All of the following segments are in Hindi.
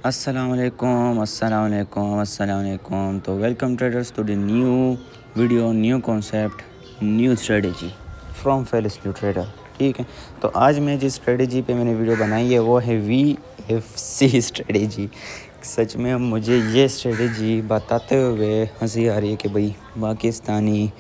अस्सलाम वालेकुम। तो welcome traders to the new video, new concept, new strategy from Felis trader. ठीक है, तो आज मैं जिस स्ट्रेटजी पे मैंने वीडियो बनाई है वो है VFC स्ट्रेटजी। सच में मुझे ये स्ट्रेटजी बताते हुए हंसी आ रही है कि भाई पाकिस्तानी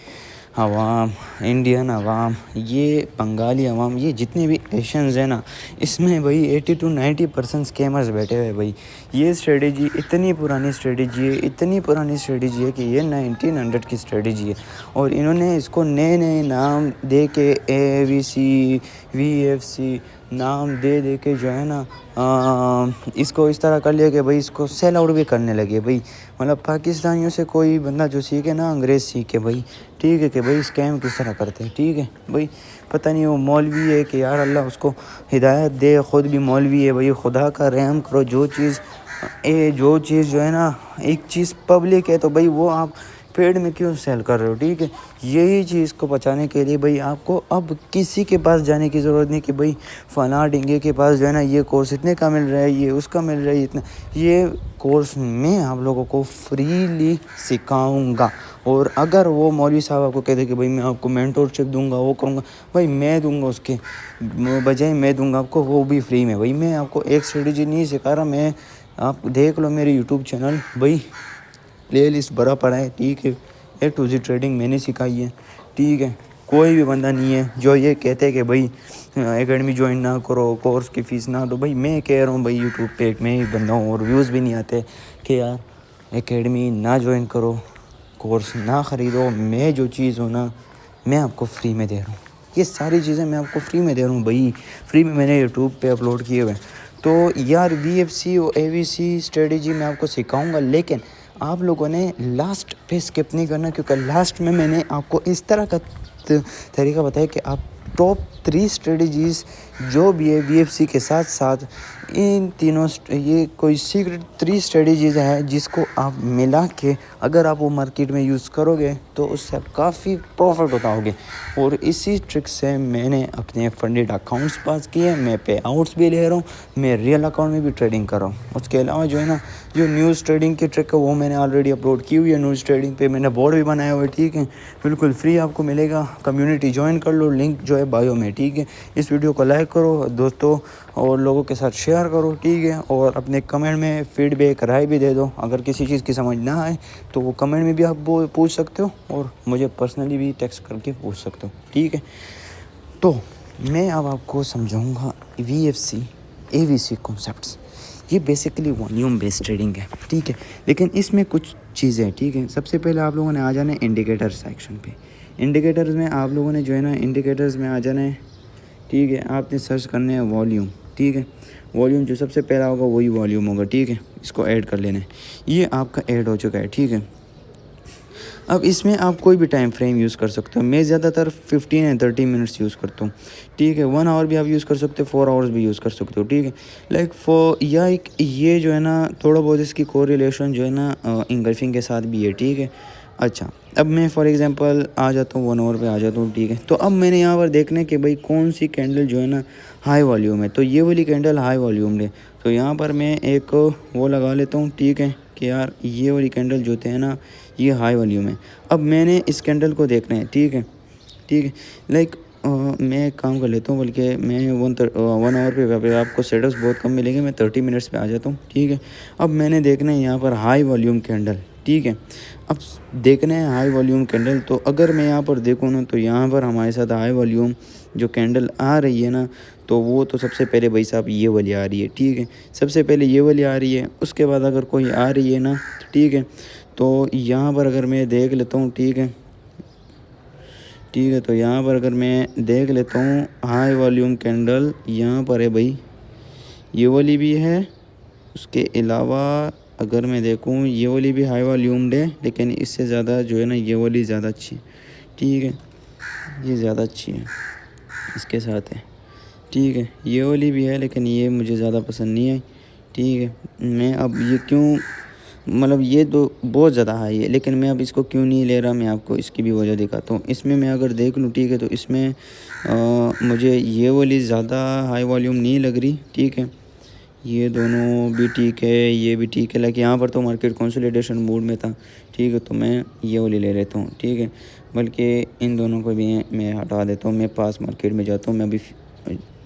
अवाम, इंडियन अवाम, ये बंगाली अवाम, ये जितने भी एशियंस हैं ना, इसमें भाई 80 to 90% स्कैमर्स बैठे हुए। भाई ये स्ट्रेटजी इतनी पुरानी स्ट्रेटजी है, इतनी पुरानी स्ट्रेटजी है कि ये 1900 की स्ट्रेटजी है और इन्होंने इसको नए नए नाम दे के AVC VFC नाम दे के जो है ना इसको इस तरह कर लिया कि भाई इसको सेल आउट भी करने लगे। भाई मतलब पाकिस्तानियों से कोई बंदा जो सीखे ना, अंग्रेज़ सीखे भाई। ठीक है कि भाई स्कैम किस तरह करते हैं। ठीक है भाई, पता नहीं वो मौलवी है कि यार अल्लाह उसको हिदायत दे, ख़ुद भी मौलवी है भाई। खुदा का रहम करो, जो चीज़ जो है ना, एक चीज़ पब्लिक है तो भाई वो आप पेड में क्यों सेल कर रहे हो। ठीक है, यही चीज़ को बचाने के लिए भाई आपको अब किसी के पास जाने की ज़रूरत नहीं कि भाई फलां डिंगे के पास जो है ना ये कोर्स इतने का मिल रहा है, ये उसका मिल रहा है इतना। ये कोर्स मैं आप लोगों को फ्रीली सिखाऊंगा और अगर वो मौलवी साहब आपको कहते कि भाई मैं आपको मेंटोरशिप दूंगा, वो करूँगा, भाई मैं दूंगा, उसके बजाय मैं दूंगा आपको वो भी फ्री में। भाई मैं आपको एक स्ट्रेटजी नहीं सिखा रहा, मैं आप देख लो मेरे यूट्यूब चैनल, भाई प्ले लिस्ट भरा पड़ा है। ठीक है, A to Z ट्रेडिंग मैंने सिखाई है। ठीक है, कोई भी बंदा नहीं है जो ये कहते हैं कि भाई एकेडमी ज्वाइन ना करो, कोर्स की फ़ीस ना दो। भाई मैं कह रहा हूँ भाई यूट्यूब पे एक मैं ही बंदा हूँ और व्यूज़ भी नहीं आते कि यार एकेडमी ना ज्वाइन करो, कोर्स ना ख़रीदो। मैं जो चीज़ हूँ ना, मैं आपको फ्री में दे रहा हूँ। ये सारी चीज़ें मैं आपको फ्री में दे रहा हूँ भाई, फ्री में मैंने यूट्यूब पे अपलोड किए हुए हैं। तो यार VFC और AVC स्ट्रेटजी मैं आपको सिखाऊंगा, लेकिन आप लोगों ने लास्ट पे स्किप नहीं करना, क्योंकि लास्ट में मैंने आपको इस तरह का तरीका बताया कि आप टॉप 3 स्ट्रेटजीज़ जो भी है VFC के साथ साथ इन तीनों ये कोई सीक्रेट 3 स्ट्रेटजीज़ है जिसको आप मिला के अगर आप वो मार्केट में यूज़ करोगे तो उससे आप काफ़ी प्रॉफिट उठाओगे। और इसी ट्रिक से मैंने अपने फंडेड अकाउंट्स पास किए, मैं पे आउट्स भी ले रहा हूँ, मैं रियल अकाउंट में भी ट्रेडिंग कर रहा हूँ। उसके अलावा जो है ना, जो न्यूज़ ट्रेडिंग की ट्रिक है वो मैंने ऑलरेडी अपलोड की हुई है। न्यूज़ ट्रेडिंग पे मैंने बोर्ड भी बनाया हुआ है। ठीक है, बिल्कुल फ्री आपको मिलेगा, कम्युनिटी ज्वाइन कर लो, लिंक जो है बायो में। ठीक है, इस वीडियो को लाइक करो दोस्तों और लोगों के साथ शेयर करो। ठीक है, और अपने कमेंट में फीडबैक राय भी दे दो। अगर किसी चीज़ की समझ ना आए तो वो कमेंट में भी आप वो पूछ सकते हो और मुझे पर्सनली भी टेक्स्ट करके पूछ सकते हो। ठीक है, तो मैं अब आपको समझाऊंगा VFC AVC कॉन्सेप्ट्स। ये बेसिकली वॉल्यूम बेस्ड ट्रेडिंग है। ठीक है, लेकिन इसमें कुछ चीज़ें। ठीक है, सबसे पहले आप लोगों ने आ जाना है इंडिकेटर सेक्शन पे। इंडिकेटर्स में आप लोगों ने जो है ना, इंडिकेटर्स में आ जाना है। ठीक है, आपने सर्च करने हैं वॉल्यूम। ठीक है, वॉल्यूम जो सबसे पहला होगा वही वॉल्यूम होगा। ठीक है, इसको ऐड कर लेना है। ये आपका ऐड हो चुका है। ठीक है, अब इसमें आप कोई भी टाइम फ्रेम यूज़ कर सकते हो। मैं ज़्यादातर 15 या 30 मिनट्स यूज़ करता हूँ। ठीक है, 1 आवर भी आप यूज़ कर सकते हो, 4 आवर्स भी यूज़ कर सकते हो। ठीक है, लाइक या एक ये जो है ना, थोड़ा बहुत इसकी कोरिलेशन जो है ना इंगल्फिंग के साथ भी है। ठीक है, अच्छा अब मैं फॉर एग्जांपल आ जाता हूँ 1 आवर पे आ जाता हूँ। ठीक है, तो अब मैंने यहाँ पर देखना है कि भाई कौन सी कैंडल जो है ना हाई वॉल्यूम है, तो ये वाली कैंडल हाई वॉल्यूम है। तो यहाँ पर मैं एक वो लगा लेता हूँ। ठीक है, कि यार ये वाली कैंडल जो है ना ये हाई वॉल्यूम है। अब मैंने इस कैंडल को देखना है। ठीक है, ठीक है, लाइक मैं एक काम कर लेता हूँ, बल्कि मैं 1 आवर पे आपको सेटअप्स बहुत कम मिलेंगे, मैं 30 मिनट्स पे आ जाता हूँ। ठीक है, अब मैंने देखना है यहाँ पर हाई वॉल्यूम कैंडल। ठीक है, अब देखना है हाई वॉल्यूम कैंडल। तो अगर मैं यहाँ पर देखूँ ना, तो यहाँ पर हमारे साथ हाई वॉल्यूम जो कैंडल आ रही है ना, तो वो तो सबसे पहले भाई साहब ये वाली आ रही है। ठीक है, सबसे पहले ये वाली आ रही है, उसके बाद अगर कोई आ रही है ना, ठीक है, तो यहाँ पर अगर मैं देख लेता हूँ। ठीक है, ठीक है, तो यहाँ पर अगर मैं देख लेता हूँ हाई वॉल्यूम कैंडल यहाँ पर है भाई, ये वाली भी है। उसके अलावा अगर मैं देखूँ ये वाली भी हाई वॉल्यूम्ड है, लेकिन इससे ज़्यादा जो है ना ये वाली ज़्यादा अच्छी है। ठीक है, ये ज़्यादा अच्छी है, इसके साथ है। ठीक है, ये वाली भी है लेकिन ये मुझे ज़्यादा पसंद नहीं आई। ठीक है, मैं अब ये क्यों, मतलब ये तो बहुत ज़्यादा हाई है, लेकिन मैं अब इसको क्यों नहीं ले रहा, मैं आपको इसकी भी वजह दिखाता हूँ। इसमें मैं अगर देख लूँ, ठीक है, तो इसमें मुझे ये वाली ज़्यादा हाई वॉल्यूम नहीं लग रही। ठीक है, ये दोनों भी ठीक है, ये भी ठीक है। लाइक यहाँ पर तो मार्केट कंसोलिडेशन मूड में था, ठीक है, तो मैं ये वाली ले लेता हूँ, ठीक है। बल्कि इन दोनों को भी मैं हटा देता हूँ। मैं पास मार्केट में जाता हूँ। मैं अभी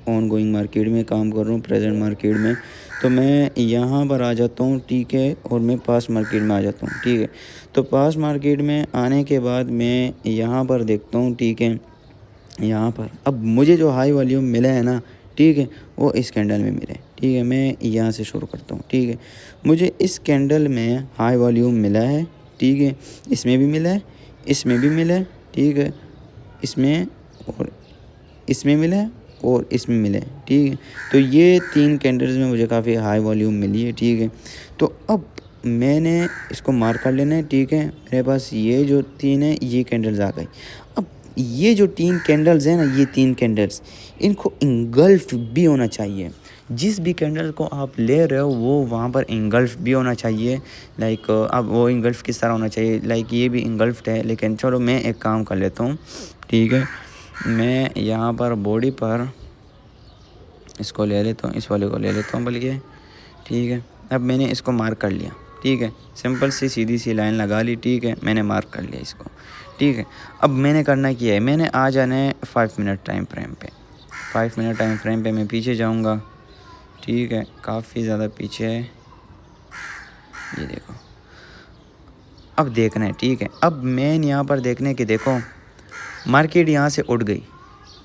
ऑन गोइंग मार्केट में काम कर रहा हूँ, प्रेजेंट मार्केट में, तो मैं यहाँ पर आ जाता हूँ, ठीक है, और मैं पास मार्केट में आ जाता हूँ, ठीक है। तो पास मार्केट में आने के बाद मैं यहाँ पर देखता हूँ, ठीक है, यहाँ पर अब मुझे जो हाई वॉल्यूम मिला है ना, ठीक है, वो इस कैंडल में मिले, ठीक है। मैं यहाँ से शुरू करता हूँ, ठीक है। मुझे इस कैंडल में हाई वॉल्यूम मिला है, ठीक है, इसमें भी मिला है, इसमें भी मिला है, ठीक है, इसमें और इसमें मिला है और इसमें मिला है, ठीक है। तो ये 3 कैंडल्स में मुझे काफ़ी हाई वॉल्यूम मिली है, ठीक है। तो अब मैंने इसको मार्क कर लेना है, ठीक है। मेरे पास ये जो 3 है ये कैंडल्स आ गई। अब ये जो 3 कैंडल्स हैं ना, ये 3 कैंडल्स, इनको इंगल्फ भी होना चाहिए। जिस भी कैंडल को आप ले रहे हो वो वहाँ पर इंगल्फ भी होना चाहिए। लाइक अब वो इंगल्फ किस तरह होना चाहिए, लाइक ये भी इंगल्फ्ड है, लेकिन चलो मैं एक काम कर लेता हूँ, ठीक है। मैं यहाँ पर बॉडी पर इसको ले लेता हूँ, इस वाले को ले लेता हूँ बल्कि, ठीक है। अब मैंने इसको मार्क कर लिया, ठीक है, सिंपल सी सीधी सी लाइन लगा ली, ठीक है, मैंने मार्क कर लिया इसको, ठीक है। अब मैंने करना क्या है, मैंने आ जाना है 5 मिनट टाइम फ्रेम पे। 5 मिनट टाइम फ्रेम पे मैं पीछे जाऊँगा, ठीक है, काफ़ी ज़्यादा पीछे है, ये देखो। अब देखना है, ठीक है। अब मैं यहाँ पर देखने के देखो, मार्केट यहाँ से उठ गई,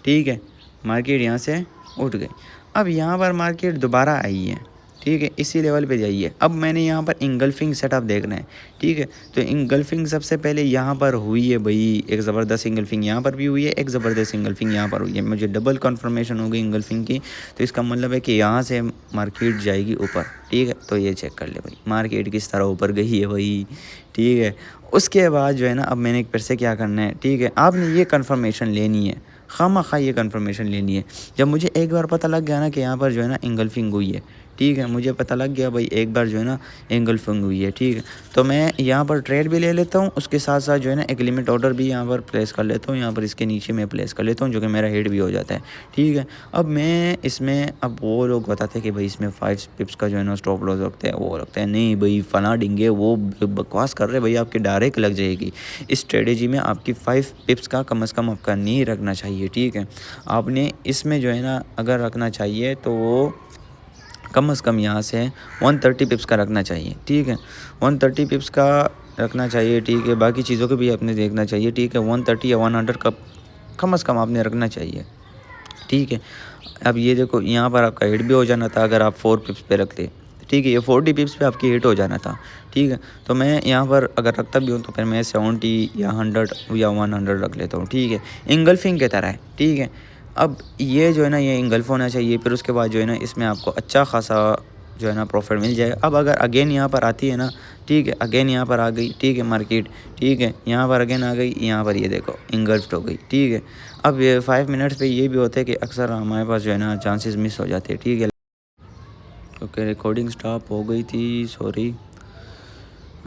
ठीक है, मार्केट यहाँ से उठ गई। अब यहाँ पर मार्केट दोबारा आई है, ठीक है, इसी लेवल पे जाइए। अब मैंने यहाँ पर इंगल्फिंग सेटअप देखना है, ठीक है। तो इंगल्फिंग सबसे पहले यहाँ पर हुई है भाई, एक ज़बरदस्त इंगल्फिंग यहाँ पर भी हुई है, एक ज़बरदस्त इंगल्फिंग यहाँ पर हुई है। मुझे डबल कन्फर्मेशन हो गई इंगल्फिंग की, तो इसका मतलब है कि यहाँ से मार्केट जाएगी ऊपर, ठीक है। तो ये चेक कर ले भाई, मार्केट किस तरह ऊपर गई है भाई, ठीक है। उसके बाद जो है ना, अब मैंने फिर से क्या करना है, ठीक है, आपने ये कन्फर्मेशन लेनी है, खामखा ये कन्फर्मेशन लेनी है। जब मुझे एक बार पता लग गया ना कि यहाँ पर जो है ना इंगल्फिंग हुई है, ठीक है, मुझे पता लग गया भाई एक बार जो है ना इंगल्फिंग हुई है, ठीक है, तो मैं यहाँ पर ट्रेड भी ले लेता हूँ। उसके साथ साथ जो है ना एक लिमिट ऑर्डर भी यहाँ पर प्लेस कर लेता हूँ, यहाँ पर इसके नीचे मैं प्लेस कर लेता हूँ, जो कि मेरा हिट भी हो जाता है, ठीक है। अब मैं इसमें, अब वो लोग बताते हैं कि भाई इसमें 5 पिप्स का जो है ना स्टॉप लॉस रखते हैं, वो रखते हैं, नहीं भाई फना डिंगे, वो बकवास कर रहे भाई, आपकी डायरेक्ट लग जाएगी। इस स्ट्रेटेजी में आपकी 5 पिप्स का कम से कम आपका नहीं रखना चाहिए, ठीक है। आपने इसमें जो है ना अगर रखना चाहिए तो वो कम से कम यहाँ से 130 पिप्स का रखना चाहिए, ठीक है, 130 पिप्स का रखना चाहिए, ठीक है। बाकी चीज़ों को भी आपने देखना चाहिए, ठीक है, 130 या 100 का कम से कम आपने रखना चाहिए, ठीक है। अब ये देखो, यहाँ पर आपका हिट भी हो जाना था अगर आप 4 पिप्स पे रखते, ठीक है, ये 40 पिप्स पे आपकी हिट हो जाना था, ठीक है। तो मैं यहाँ पर अगर रखता भी हूँ तो फिर मैं 70 या 100 या 100 रख लेता हूँ, ठीक है, इंगल्फिंग की तरह है, ठीक है। अब ये जो है ना ये इंगल्फ होना चाहिए, फिर उसके बाद जो है ना इसमें आपको अच्छा खासा जो है ना प्रॉफिट मिल जाएगा। अब अगर अगेन यहाँ पर आती है ना, ठीक है, अगेन यहाँ पर आ गई, ठीक है, मार्केट, ठीक है, यहाँ पर अगेन आ गई, यहाँ पर ये देखो इंगल्फ्ड हो गई, ठीक है। अब ये 5 मिनट्स पे ये भी होता है कि अक्सर हमारे पास जो है ना चांसेस मिस हो जाते हैं, ठीक है। ओके, रिकॉर्डिंग स्टॉप हो गई थी, सॉरी।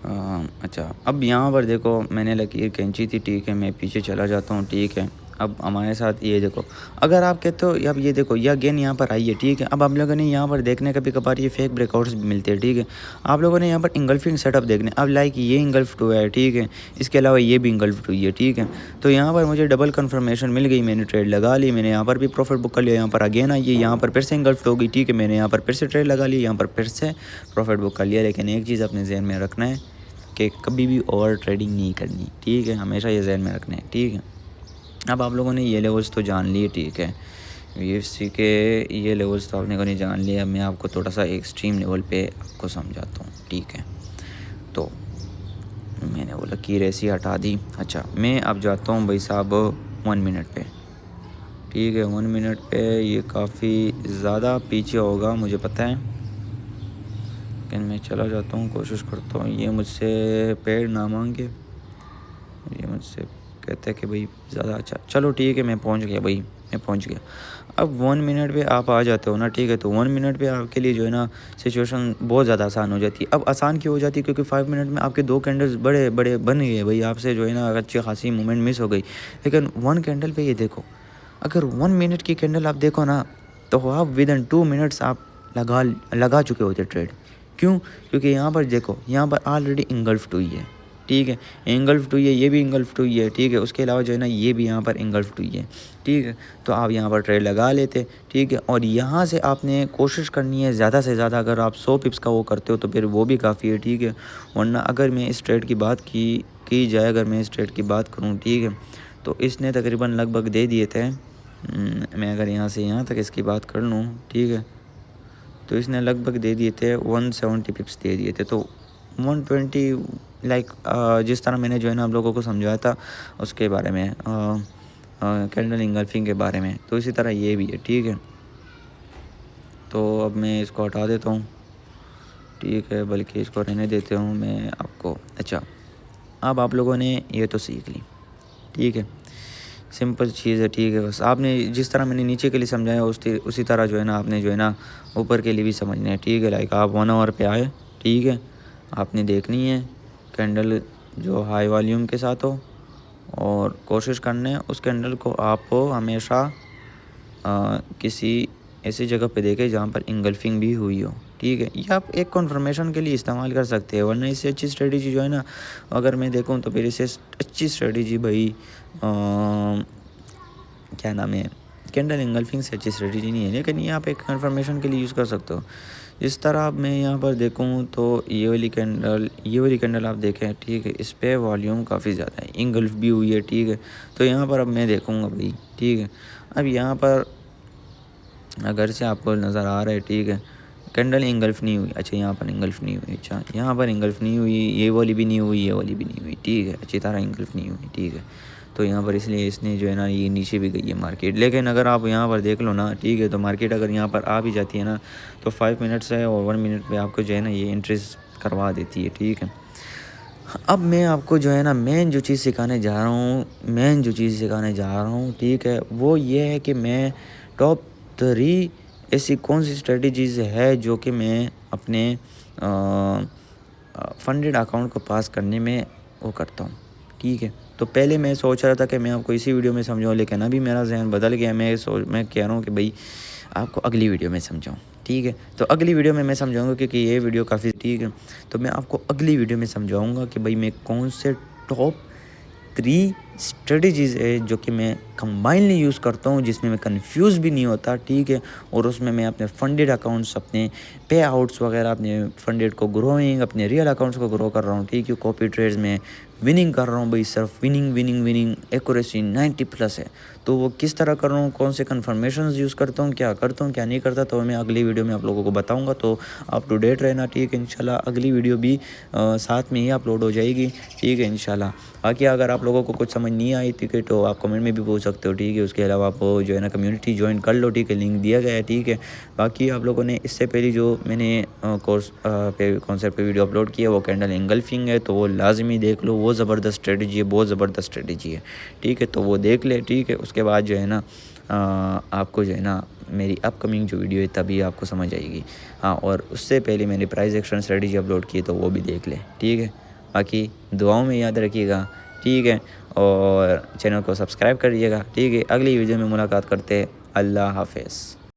अच्छा, अब यहाँ पर देखो मैंने लकीर खींची थी, ठीक है, मैं पीछे चला जाता हूँ, ठीक है। अब हमारे साथ ये देखो, अगर आप कहते हो अब ये देखो ये अगेन यहाँ पर आई है, ठीक है। अब आप लोगों ने यहाँ पर देखने कभी कभार ये फेक ब्रेकआउट्स भी मिलते हैं, ठीक है। आप लोगों ने यहाँ पर इंगल्फिंग सेटअप देखने, अब लाइक ये इंगल्फ्ड हुआ है, ठीक है, इसके अलावा ये भी इंगल्फ्ड हुई है, ठीक है। तो यहाँ पर मुझे डबल कन्फर्मेशन मिल गई, मैंने ट्रेड लगा ली, मैंने यहाँ पर भी प्रॉफिट बुक कर लिया, यहाँ पर अगेन आई है, यहाँ पर फिर से इंगल्फ्ड हो गई, ठीक है, मैंने यहाँ पर फिर से ट्रेड लगा ली, यहाँ पर फिर से प्रॉफिट बुक कर लिया। लेकिन एक चीज़ अपने जहन में रखना है कि कभी भी ओवर ट्रेडिंग नहीं करनी, ठीक है, हमेशा ये जहन में रखना है, ठीक है। अब आप लोगों ने ये लेवल्स तो जान लिए, ठीक है, यूएफसी के ये लेवल्स तो आपने को नहीं जान लिया। मैं आपको थोड़ा सा एक्सट्रीम लेवल पे आपको समझाता हूँ, ठीक है। तो मैंने वो लकीर ऐसी हटा दी। अच्छा, मैं अब जाता हूँ भाई साहब 1 मिनट पे, ठीक है, 1 मिनट पे ये काफ़ी ज़्यादा पीछे होगा मुझे पता है, लेकिन मैं चला जाता हूँ, कोशिश करता हूँ ये मुझसे पेड़ ना मांगे, ये मुझसे कहते हैं कि भाई ज़्यादा। अच्छा चलो ठीक है, मैं पहुंच गया भाई, मैं पहुंच गया। अब 1 मिनट पे आप आ जाते हो ना, ठीक है, तो 1 मिनट पे आपके लिए जो है ना सिचुएशन बहुत ज़्यादा आसान हो जाती है। अब आसान क्यों हो जाती है, क्योंकि 5 मिनट में आपके 2 कैंडल्स बड़े बड़े बन गए भाई, आपसे जो है ना अच्छी खासी मूवमेंट मिस हो गई। लेकिन 1 कैंडल पे ये देखो, अगर 1 मिनट की कैंडल आप देखो ना, तो आप विद इन 2 मिनट्स आप लगा चुके होते ट्रेड। क्यों? क्योंकि यहाँ पर देखो, यहाँ पर ऑलरेडी इंगल्फ्ड हुई है, ठीक है, इंगल्फ्ड हुई है, ये भी इंगल्फ्ड हुई है, ठीक है, उसके अलावा जो है ना ये भी यहाँ पर इंगल्फ्ड हुई है, ठीक है। तो आप यहाँ पर ट्रेड लगा लेते, ठीक है, और यहाँ से आपने कोशिश करनी है ज़्यादा से ज़्यादा, अगर आप 100 पिप्स का वो करते हो तो फिर वो भी काफ़ी है, ठीक है। वरना अगर मैं इस ट्रेड की बात की जाए, अगर मैं इस ट्रेड की बात करूँ, ठीक है, तो इसने तकरीबन लगभग दे दिए थे, मैं अगर यहाँ से यहाँ तक इसकी बात कर लूँ, ठीक है, तो इसने लगभग दे दिए थे 170 पिप्स दे दिए थे। तो 120 लाइक जिस तरह मैंने जो है ना आप लोगों को समझाया था उसके बारे में, कैंडल इंगल्फिंग के बारे में, तो इसी तरह ये भी है, ठीक है। तो अब मैं इसको हटा देता हूँ, ठीक है, बल्कि इसको रहने देते हूँ मैं आपको। अच्छा, अब आप लोगों ने ये तो सीख ली, ठीक है, सिंपल चीज़ है, ठीक है। बस आपने जिस तरह मैंने नीचे के लिए समझाया उसी तरह जो है ना आपने जो है ना ऊपर के लिए भी समझना है, ठीक है। लाइक आप 1 आवर पे आए, ठीक है, आपने देखनी है कैंडल जो हाई वॉल्यूम के साथ हो, और कोशिश करना है उस कैंडल को आपको हमेशा किसी ऐसी जगह पे देखें जहाँ पर इंगल्फिंग भी हुई हो, ठीक है। ये आप एक कन्फर्मेशन के लिए इस्तेमाल कर सकते हैं, वरना इससे अच्छी स्ट्रेटजी जो है ना, अगर मैं देखूँ तो फिर इससे अच्छी स्ट्रेटजी भाई क्या नाम है, कैंडल इंगल्फिंग से अच्छी स्ट्रेटजी नहीं है, लेकिन ये आप एक कन्फर्मेशन के लिए यूज़ कर सकते हो। इस तरह अब मैं यहाँ पर देखूँ तो ये वाली कैंडल आप देखें, ठीक है, इस पर वॉल्यूम काफ़ी ज़्यादा है, इंगल्फ भी हुई है, ठीक है। तो यहाँ पर अब मैं देखूँगा भाई, ठीक है, अब यहाँ पर अगर से आपको नज़र आ रहा है, ठीक है, कैंडल इंगल्फ नहीं हुई, अच्छा यहाँ पर इंगल्फ नहीं हुई, अच्छा यहाँ पर इंगल्फ नहीं हुई, ये वाली भी नहीं हुई, ये वाली भी नहीं हुई, ठीक है, अच्छी तरह इंगल्फ नहीं हुई, ठीक है। तो यहाँ पर इसलिए इसने जो है ना ये नीचे भी गई है मार्केट। लेकिन अगर आप यहाँ पर देख लो ना, ठीक है, तो मार्केट अगर यहाँ पर आ भी जाती है ना तो 5 मिनट्स है और 1 मिनट पे आपको जो है ना ये इंट्रीज करवा देती है, ठीक है। अब मैं आपको जो है ना मेन जो चीज़ सिखाने जा रहा हूँ, ठीक है, वो ये है कि मैं टॉप 3 ऐसी कौन सी स्ट्रेटजीज़ है जो कि मैं अपने फंडेड अकाउंट को पास करने में वो करता हूँ, ठीक है। तो पहले मैं सोच रहा था कि मैं आपको इसी वीडियो में समझाऊँ, लेकिन अभी मेरा जहन बदल गया, मैं कह रहा हूँ कि भाई आपको अगली वीडियो में समझाऊँ, ठीक है। तो अगली वीडियो में मैं समझाऊँगा, क्योंकि ये वीडियो काफ़ी ठीक है, तो मैं आपको अगली वीडियो में समझाऊँगा कि भाई मैं कौन से टॉप 3 स्ट्रेटजीज़ है जो कि मैं कंबाइनली यूज़ करता हूँ, जिसमें मैं कंफ्यूज भी नहीं होता, ठीक है। और उसमें मैं अपने फंडेड अकाउंट्स, अपने पे आउट्स वगैरह, अपने फंडेड को ग्रोइंग, अपने रियल अकाउंट्स को ग्रो कर रहा हूँ, ठीक है। कॉपी ट्रेड्स में विनिंग कर रहा हूँ भाई, सिर्फ विनिंग, एक्यूरेसी 90+ है। तो वो किस तरह कर रहा हूँ, कौन से कन्फर्मेशंस यूज़ करता हूँ, क्या करता हूँ, क्या नहीं करता, तो मैं अगली वीडियो में आप लोगों को बताऊँगा। तो अप टू डेट रहना, ठीक है। इंशाल्लाह अगली वीडियो भी साथ में ही अपलोड हो जाएगी, ठीक है, इंशाल्लाह। बाकी अगर आप लोगों को कुछ समझ नहीं आई, ठीक है, तो आप कमेंट में भी पूछ सकते हो, ठीक है। उसके अलावा आप जो है ना कम्युनिटी ज्वाइन कर लो, ठीक है, लिंक दिया गया है, ठीक है। बाकी आप लोगों ने इससे पहले जो मैंने कोर्स पे कॉन्सेप्ट पे वीडियो अपलोड किया वो कैंडल इंगल्फिंग है, तो वो लाजमी देख लो, वो ज़बरदस्त स्ट्रेटजी है, बहुत ज़बरदस्त स्ट्रेटजी है, ठीक है। तो वो देख ले, ठीक है। उसके बाद जो है ना आपको जो है ना मेरी अपकमिंग जो वीडियो है तभी आपको समझ आएगी, हाँ। और उससे पहले मैंने प्राइस एक्शन स्ट्रेटजी अपलोड की, तो वो भी देख ले, ठीक है। बाकी दुआओं में याद रखिएगा, ठीक है, और चैनल को सब्सक्राइब करिएगा, ठीक है। अगली वीडियो में मुलाकात करते हैं, अल्लाह हाफ़िज़।